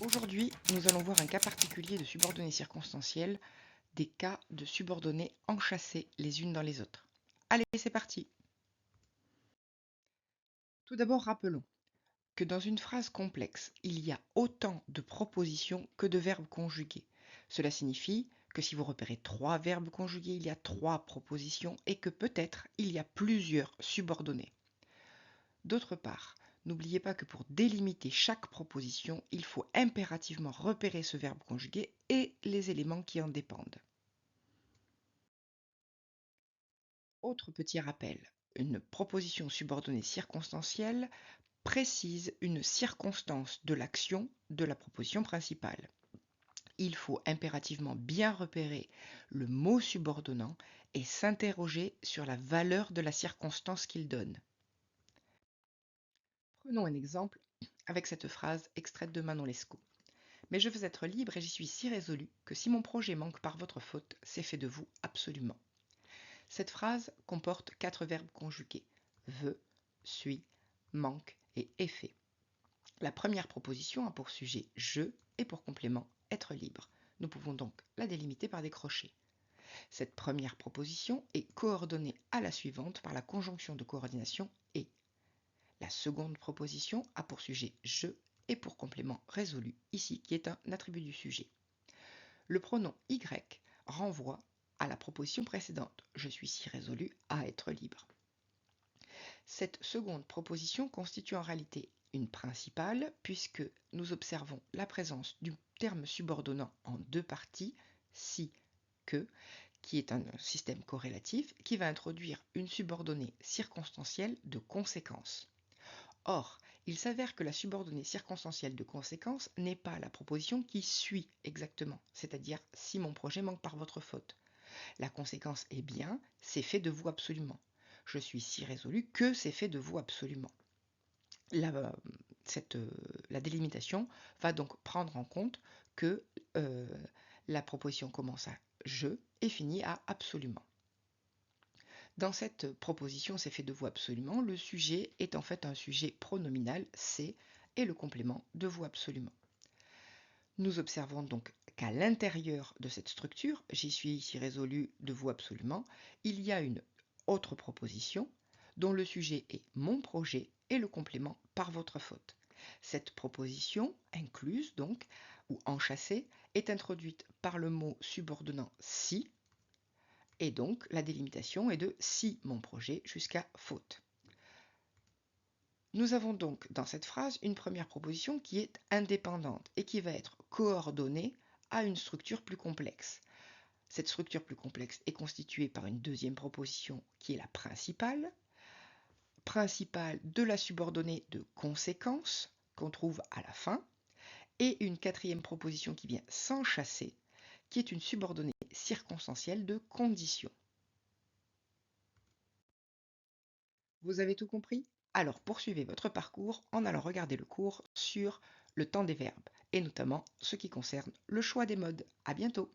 Aujourd'hui, nous allons voir un cas particulier de subordonnées circonstancielles, des cas de subordonnées enchâssées les unes dans les autres. Allez, c'est parti. Tout d'abord, rappelons que dans une phrase complexe, il y a autant de propositions que de verbes conjugués. Cela signifie que si vous repérez 3 verbes conjugués, il y a 3 propositions et que peut-être il y a plusieurs subordonnées. D'autre part, n'oubliez pas que pour délimiter chaque proposition, il faut impérativement repérer ce verbe conjugué et les éléments qui en dépendent. Autre petit rappel, une proposition subordonnée circonstancielle précise une circonstance de l'action de la proposition principale. Il faut impérativement bien repérer le mot subordonnant et s'interroger sur la valeur de la circonstance qu'il donne. Prenons un exemple avec cette phrase extraite de Manon Lescaut. Mais je veux être libre et j'y suis si résolu que si mon projet manque par votre faute, c'est fait de vous absolument. Cette phrase comporte 4 verbes conjugués, veut, suis, manque et est fait. La première proposition a pour sujet je et pour complément être libre. Nous pouvons donc la délimiter par des crochets. Cette première proposition est coordonnée à la suivante par la conjonction de coordination et. La seconde proposition a pour sujet je et pour complément résolu, ici qui est un attribut du sujet. Le pronom y renvoie à la proposition précédente, je suis si résolu à être libre. Cette seconde proposition constitue en réalité une principale puisque nous observons la présence du terme subordonnant en 2 parties, si, que, qui est un système corrélatif qui va introduire une subordonnée circonstancielle de conséquence. Or, il s'avère que la subordonnée circonstancielle de conséquence n'est pas la proposition qui suit exactement, c'est-à-dire si mon projet manque par votre faute. La conséquence est bien, c'est fait de vous absolument. Je suis si résolu que c'est fait de vous absolument. La délimitation va donc prendre en compte que la proposition commence à je et finit à absolument. Dans cette proposition, c'est fait de vous absolument, le sujet est en fait un sujet pronominal, c'est, et le complément de vous absolument. Nous observons donc qu'à l'intérieur de cette structure, j'y suis ici résolu de vous absolument, il y a une autre proposition dont le sujet est mon projet et le complément par votre faute. Cette proposition, incluse donc, ou enchâssée, est introduite par le mot subordonnant si, et donc la délimitation est de si mon projet jusqu'à faute. Nous avons donc dans cette phrase une première proposition qui est indépendante et qui va être coordonnée à une structure plus complexe. Cette structure plus complexe est constituée par une deuxième proposition qui est la principale de la subordonnée de conséquence qu'on trouve à la fin, et une quatrième proposition qui vient s'enchâsser, qui est une subordonnée circonstancielle de condition. Vous avez tout compris? Alors poursuivez votre parcours en allant regarder le cours sur le temps des verbes, et notamment ce qui concerne le choix des modes. À bientôt!